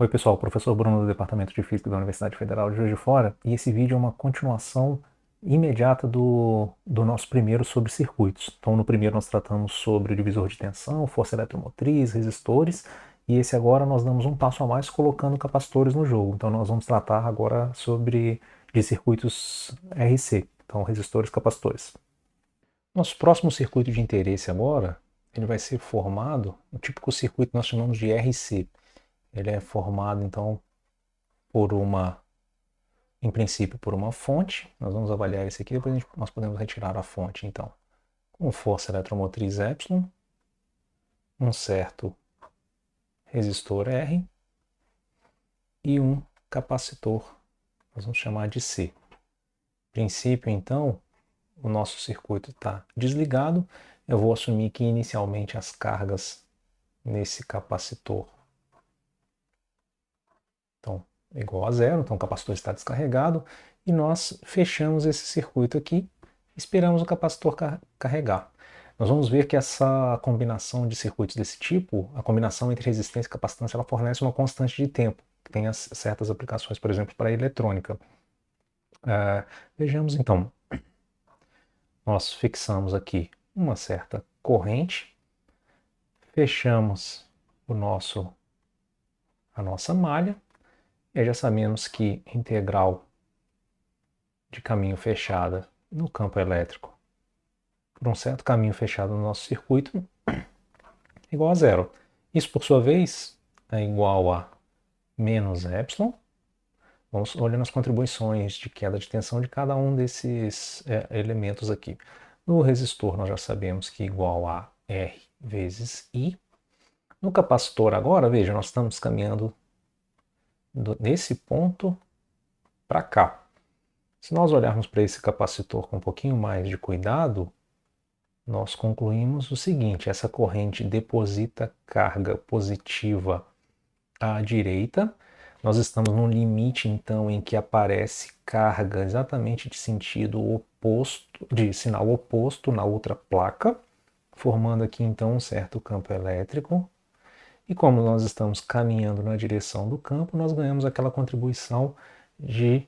Oi pessoal, professor Bruno do Departamento de Física da Universidade Federal de Juiz de Fora, e esse vídeo é uma continuação imediata do nosso primeiro sobre circuitos. Então no primeiro nós tratamos sobre o divisor de tensão, força eletromotriz, resistores, e esse agora nós damos um passo a mais colocando capacitores no jogo. Então nós vamos tratar agora sobre de circuitos RC, então resistores, capacitores. Nosso próximo circuito de interesse agora, ele vai ser formado, o típico circuito que nós chamamos de RC. Ele é formado, então, em princípio, por uma fonte. Nós vamos avaliar esse aqui, depois nós podemos retirar a fonte, então. Com força eletromotriz E, um certo resistor R e um capacitor, nós vamos chamar de C. Princípio, então, o nosso circuito está desligado. Eu vou assumir que inicialmente as cargas nesse capacitor estão igual a zero, então o capacitor está descarregado, e nós fechamos esse circuito aqui, esperamos o capacitor carregar. Nós vamos ver que essa combinação de circuitos desse tipo, a combinação entre resistência e capacitância, ela fornece uma constante de tempo, que tem certas aplicações, por exemplo, para a eletrônica. Vejamos então, nós fixamos aqui uma certa corrente, fechamos a nossa malha, e já sabemos que integral de caminho fechada no campo elétrico por um certo caminho fechado no nosso circuito é igual a zero. Isso, por sua vez, é igual a menos epsilon. Vamos olhando as contribuições de queda de tensão de cada um desses elementos aqui. No resistor, nós já sabemos que é igual a R vezes I. No capacitor agora, veja, nós estamos caminhando desse ponto para cá. Se nós olharmos para esse capacitor com um pouquinho mais de cuidado, nós concluímos o seguinte: essa corrente deposita carga positiva à direita. Nós estamos num limite, então, em que aparece carga exatamente de sentido oposto, de sinal oposto na outra placa, formando aqui, então, um certo campo elétrico. E como nós estamos caminhando na direção do campo, nós ganhamos aquela contribuição de...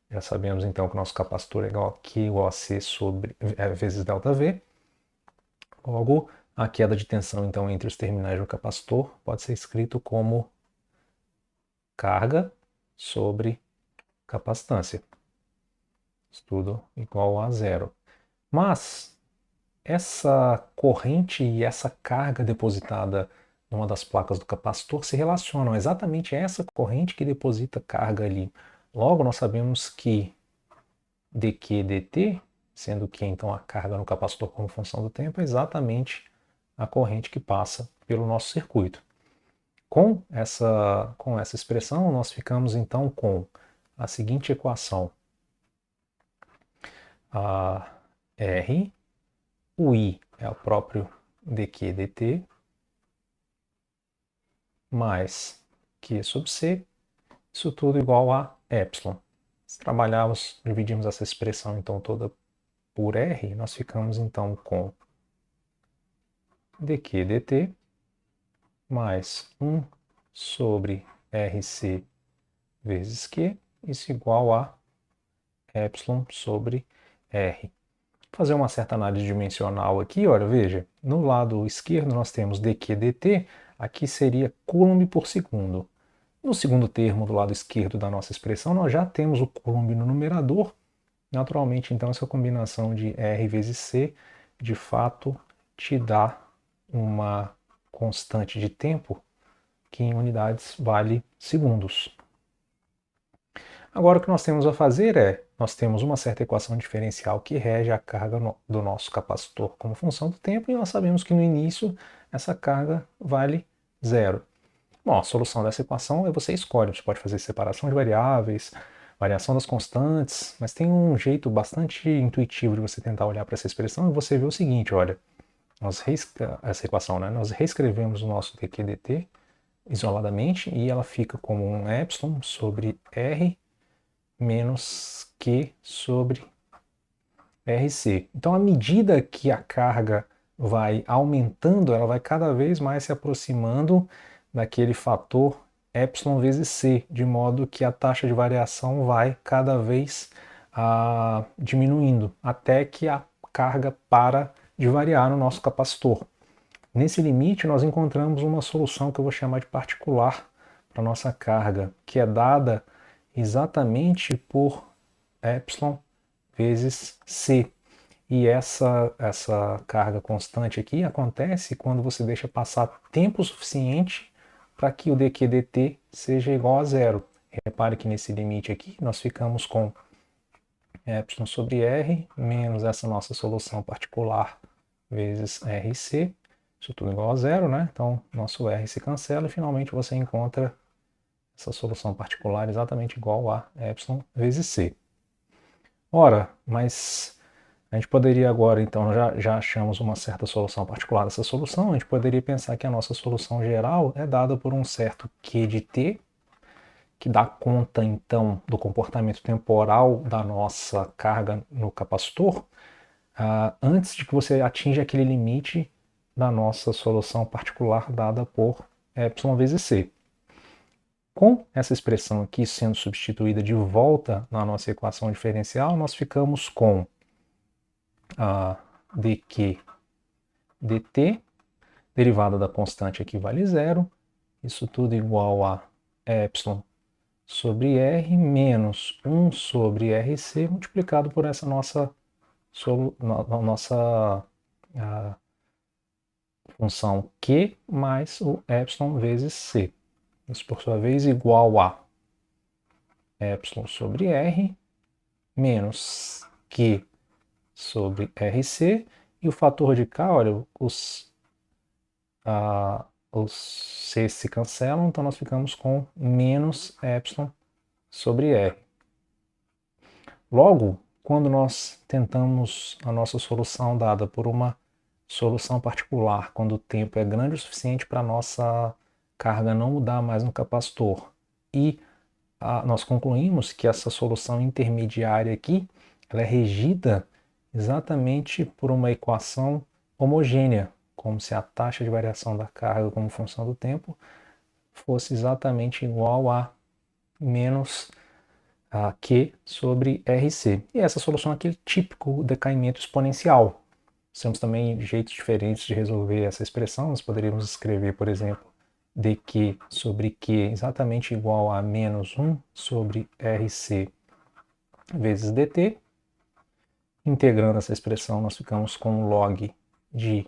Já sabemos, então, que o nosso capacitor é igual a Q igual a C vezes ΔV. Logo, a queda de tensão, então, entre os terminais do capacitor pode ser escrito como carga sobre capacitância. Isso tudo igual a zero. Mas essa corrente e essa carga depositada numa das placas do capacitor se relacionam. Exatamente essa corrente que deposita carga ali. Logo, nós sabemos que dQ dt, sendo que então a carga no capacitor como função do tempo, é exatamente a corrente que passa pelo nosso circuito. Com essa expressão, nós ficamos então com a seguinte equação. A R, o I é o próprio dQ dt, mais Q sobre C, isso tudo igual a epsilon. Se trabalharmos, dividimos essa expressão então toda por R, nós ficamos então com dQ dt mais 1 sobre RC vezes Q, isso igual a epsilon sobre R. Vou fazer uma certa análise dimensional aqui, olha, veja, no lado esquerdo nós temos dQ dt, aqui seria Coulomb por segundo. No segundo termo do lado esquerdo da nossa expressão, nós já temos o Coulomb no numerador. Naturalmente, então, essa combinação de R vezes C, de fato, te dá uma constante de tempo que em unidades vale segundos. Agora o que nós temos a fazer é, nós temos uma certa equação diferencial que rege a carga do nosso capacitor como função do tempo, e nós sabemos que no início essa carga vale zero. Bom, a solução dessa equação é você escolhe, você pode fazer separação de variáveis, variação das constantes, mas tem um jeito bastante intuitivo de você tentar olhar para essa expressão e você vê o seguinte, olha, essa equação, né? Nós reescrevemos o nosso dq dt isoladamente e ela fica como um epsilon sobre R menos Q sobre RC. Então, à medida que a carga vai aumentando, ela vai cada vez mais se aproximando daquele fator epsilon vezes c, de modo que a taxa de variação vai cada vez diminuindo, até que a carga para de variar no nosso capacitor. Nesse limite, nós encontramos uma solução que eu vou chamar de particular para a nossa carga, que é dada exatamente por epsilon vezes c. E essa carga constante aqui acontece quando você deixa passar tempo suficiente para que o dq dt seja igual a zero. Repare que nesse limite aqui nós ficamos com epsilon sobre r menos essa nossa solução particular vezes rc, isso tudo igual a zero, né? Então nosso r se cancela e finalmente você encontra essa solução particular exatamente igual a epsilon vezes c. Ora, mas a gente poderia agora, então, já achamos uma certa solução particular dessa solução, a gente poderia pensar que a nossa solução geral é dada por um certo Q de t, que dá conta, então, do comportamento temporal da nossa carga no capacitor, antes de que você atinja aquele limite da nossa solução particular dada por epsilon vezes c. Com essa expressão aqui sendo substituída de volta na nossa equação diferencial, nós ficamos com dq dt, derivada da constante aqui vale zero, isso tudo igual a epsilon sobre r menos 1 sobre rc multiplicado por essa nossa função q mais o epsilon vezes c. Isso, por sua vez, igual a epsilon sobre r menos q sobre rc, e o fator de k, olha, os c se cancelam, então nós ficamos com menos epsilon sobre r. Logo, quando nós tentamos a nossa solução dada por uma solução particular, quando o tempo é grande o suficiente para a nossa carga não mudar mais no capacitor, e nós concluímos que essa solução intermediária aqui ela é regida exatamente por uma equação homogênea, como se a taxa de variação da carga como função do tempo fosse exatamente igual a menos Q sobre RC. E essa solução aqui é típico decaimento exponencial. Temos também jeitos diferentes de resolver essa expressão. Nós poderíamos escrever, por exemplo, dq sobre q exatamente igual a menos 1 sobre rc vezes dt. Integrando essa expressão, nós ficamos com log de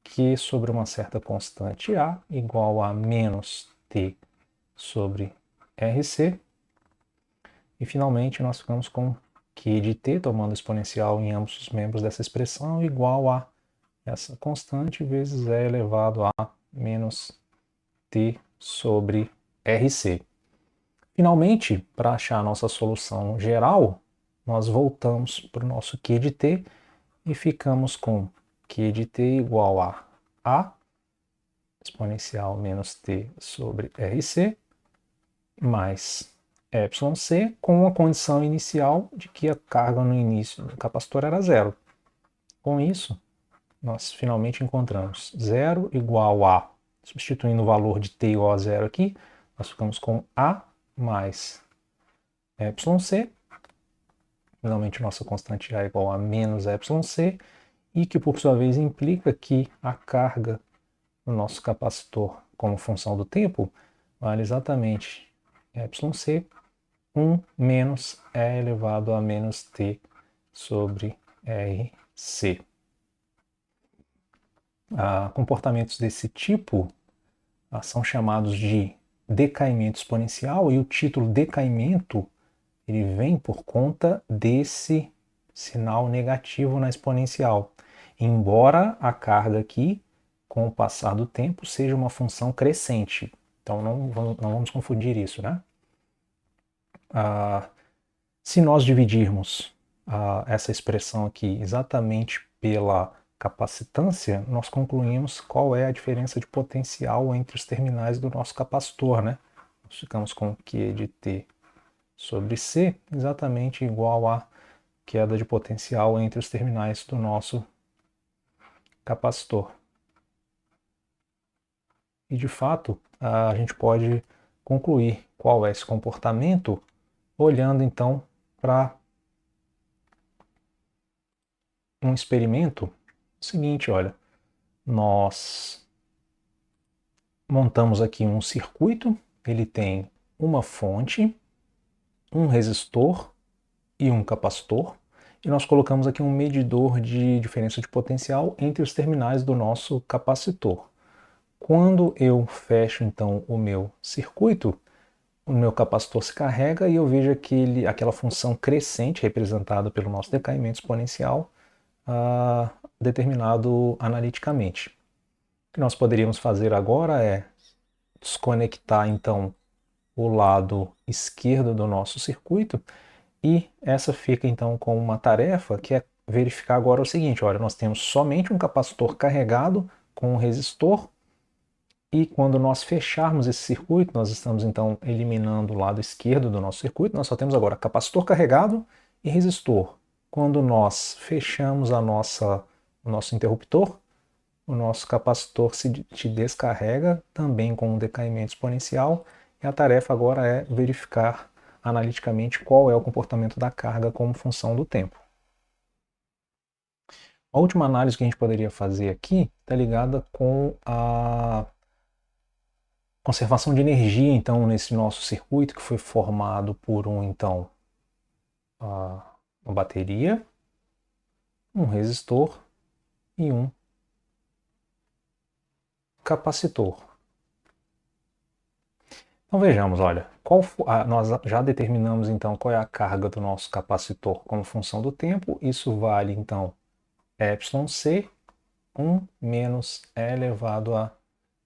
q sobre uma certa constante a igual a menos t sobre rc. E finalmente nós ficamos com q de t, tomando exponencial em ambos os membros dessa expressão, igual a essa constante vezes e elevado a menos t sobre rc. Finalmente, para achar a nossa solução geral, nós voltamos para o nosso q de t e ficamos com q de t igual a exponencial menos t sobre rc mais epsilon-c, com a condição inicial de que a carga no início do capacitor era zero. Com isso, nós finalmente encontramos zero igual a, substituindo o valor de t igual a zero aqui, nós ficamos com a mais epsilon-c, finalmente nossa constante a é igual a menos epsilon-c, e que por sua vez implica que a carga no nosso capacitor como função do tempo vale exatamente epsilon-c 1 menos e elevado a menos t sobre rc. Comportamentos desse tipo são chamados de decaimento exponencial, e o título decaimento ele vem por conta desse sinal negativo na exponencial, embora a carga aqui, com o passar do tempo, seja uma função crescente. Então não vamos confundir isso, né? Se nós dividirmos essa expressão aqui exatamente pela capacitância, nós concluímos qual é a diferença de potencial entre os terminais do nosso capacitor, né? Nós ficamos com Q de T sobre C exatamente igual a queda de potencial entre os terminais do nosso capacitor. E de fato, a gente pode concluir qual é esse comportamento olhando então para um experimento seguinte, olha, nós montamos aqui um circuito, ele tem uma fonte, um resistor e um capacitor, e nós colocamos aqui um medidor de diferença de potencial entre os terminais do nosso capacitor. Quando eu fecho então o meu circuito, o meu capacitor se carrega e eu vejo aquela função crescente representada pelo nosso decaimento exponencial determinado analiticamente. O que nós poderíamos fazer agora é desconectar então o lado esquerdo do nosso circuito e essa fica então com uma tarefa que é verificar agora o seguinte, olha, nós temos somente um capacitor carregado com um resistor e quando nós fecharmos esse circuito, nós estamos então eliminando o lado esquerdo do nosso circuito, nós só temos agora capacitor carregado e resistor. Quando nós fechamos o nosso interruptor, o nosso capacitor se descarrega também com um decaimento exponencial e a tarefa agora é verificar analiticamente qual é o comportamento da carga como função do tempo. A última análise que a gente poderia fazer aqui está ligada com a conservação de energia, então, nesse nosso circuito que foi formado por uma bateria, um resistor e um capacitor. Então vejamos, olha, nós já determinamos então qual é a carga do nosso capacitor como função do tempo. Isso vale então εc 1 menos E elevado a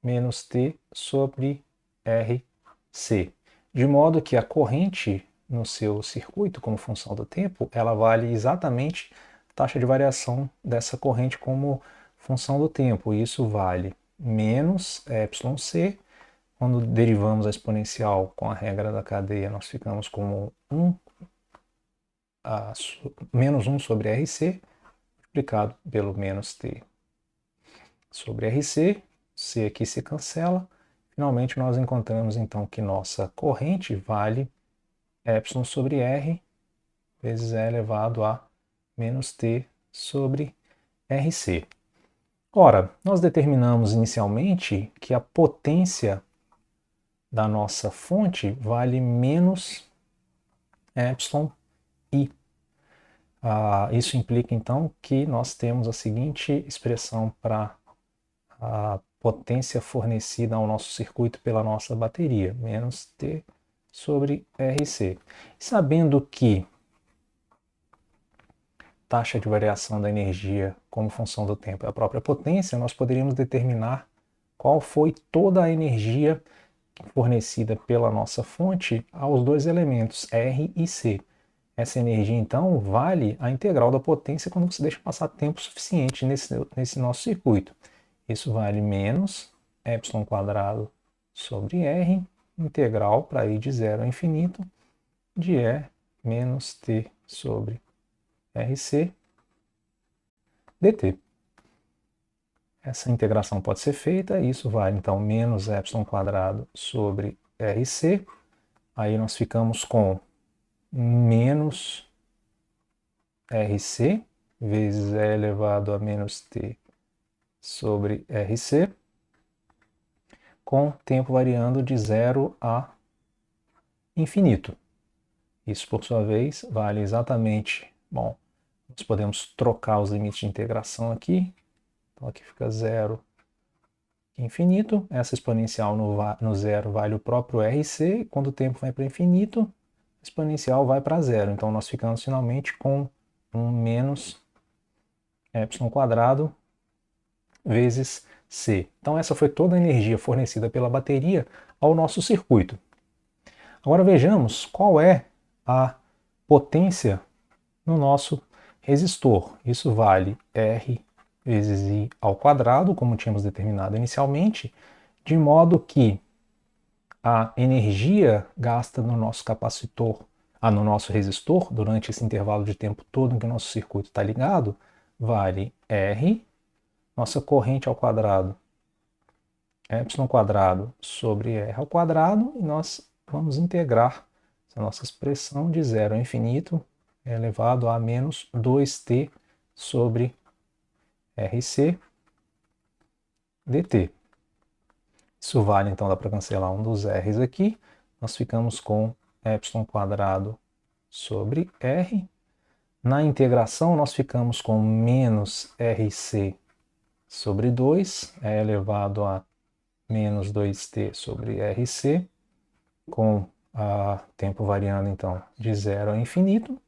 menos t sobre Rc. De modo que a corrente no seu circuito como função do tempo, ela vale exatamente a taxa de variação dessa corrente como função do tempo. Isso vale menos εc. Quando derivamos a exponencial com a regra da cadeia, nós ficamos com menos 1 sobre Rc, multiplicado pelo menos t sobre Rc, c aqui se cancela. Finalmente, nós encontramos então que nossa corrente vale ε sobre R vezes E elevado a menos t sobre Rc. Ora, nós determinamos inicialmente que a potência da nossa fonte vale menos εi. Isso implica então que nós temos a seguinte expressão para a potência fornecida ao nosso circuito pela nossa bateria, menos T sobre Rc. Sabendo que taxa de variação da energia como função do tempo é a própria potência, nós poderíamos determinar qual foi toda a energia fornecida pela nossa fonte aos dois elementos R e C. Essa energia, então, vale a integral da potência quando você deixa passar tempo suficiente nesse nosso circuito. Isso vale menos ε² sobre R, integral para ir de 0 a infinito, de E menos t sobre Rc dt. Essa integração pode ser feita, isso vale então menos ε² sobre Rc, aí nós ficamos com menos Rc vezes E elevado a menos t sobre Rc, com tempo variando de 0 a infinito. Isso, por sua vez, vale exatamente, bom, nós podemos trocar os limites de integração aqui, então aqui fica 0 infinito, essa exponencial no zero vale o próprio Rc, quando o tempo vai para infinito, a exponencial vai para zero, então nós ficamos finalmente com um menos ε² vezes C. Então essa foi toda a energia fornecida pela bateria ao nosso circuito. Agora vejamos qual é a potência no nosso resistor. Isso vale R vezes I ao quadrado, como tínhamos determinado inicialmente, de modo que a energia gasta no nosso capacitor, no nosso resistor, durante esse intervalo de tempo todo em que o nosso circuito está ligado, vale R, nossa corrente ao quadrado y² sobre r ao quadrado, e nós vamos integrar essa nossa expressão de 0 a infinito elevado a menos 2t sobre rc dt. Isso vale, então dá para cancelar um dos r's aqui. Nós ficamos com y² sobre r. Na integração, nós ficamos com menos rc sobre 2, é elevado a menos 2t sobre rc, com tempo variando, então, de 0 a infinito.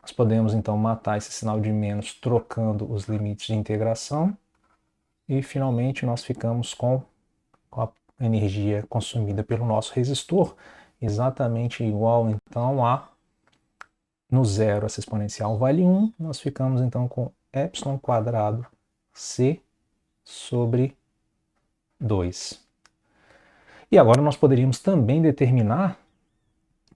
Nós podemos, então, matar esse sinal de menos trocando os limites de integração. E, finalmente, nós ficamos com a energia consumida pelo nosso resistor, exatamente igual, então, no zero essa exponencial vale 1, nós ficamos, então, com y² c sobre 2. E agora nós poderíamos também determinar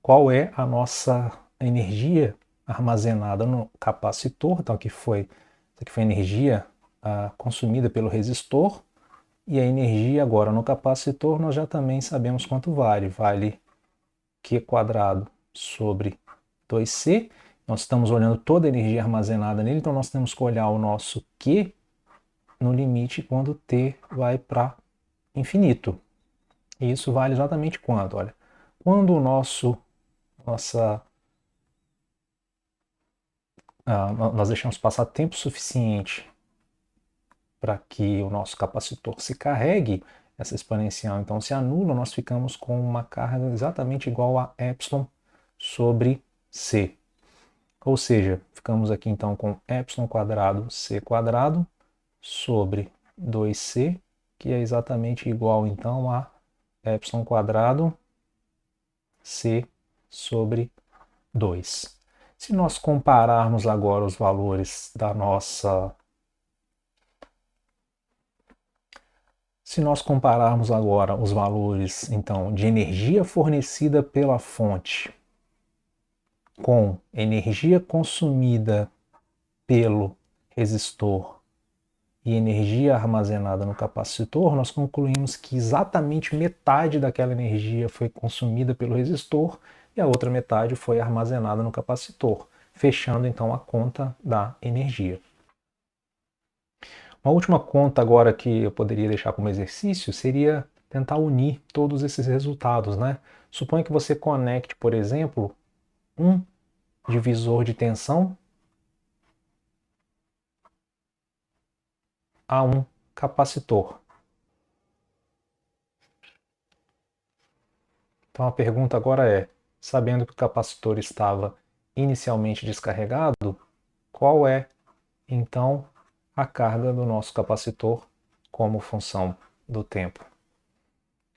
qual é a nossa energia armazenada no capacitor. Então aqui foi a energia consumida pelo resistor, e a energia agora no capacitor nós já também sabemos quanto vale. Vale Q² sobre 2C. Nós estamos olhando toda a energia armazenada nele, então nós temos que olhar o nosso Q no limite quando t vai para infinito. E isso vale exatamente quanto? Olha, quando o nós deixamos passar tempo suficiente para que o nosso capacitor se carregue, essa exponencial então se anula, nós ficamos com uma carga exatamente igual a ε sobre c. Ou seja, ficamos aqui então com y² c² sobre 2c, que é exatamente igual então a y² c sobre 2. Se nós compararmos agora os valores da nossa... Se nós compararmos agora os valores, então, de energia fornecida pela fonte com energia consumida pelo resistor e energia armazenada no capacitor, nós concluímos que exatamente metade daquela energia foi consumida pelo resistor e a outra metade foi armazenada no capacitor, fechando então a conta da energia. Uma última conta agora que eu poderia deixar como exercício seria tentar unir todos esses resultados, né? Suponha que você conecte, por exemplo, um divisor de tensão a um capacitor. Então a pergunta agora é, sabendo que o capacitor estava inicialmente descarregado, qual é, então, a carga do nosso capacitor como função do tempo?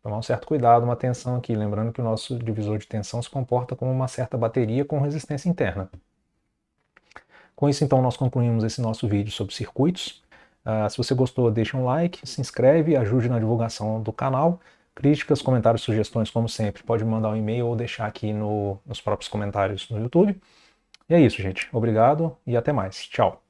Tomar um certo cuidado, uma atenção aqui, lembrando que o nosso divisor de tensão se comporta como uma certa bateria com resistência interna. Com isso, então, nós concluímos esse nosso vídeo sobre circuitos. Se você gostou, deixa um like, se inscreve, ajude na divulgação do canal. Críticas, comentários, sugestões, como sempre, pode mandar um e-mail ou deixar aqui nos próprios comentários no YouTube. E é isso, gente. Obrigado e até mais. Tchau.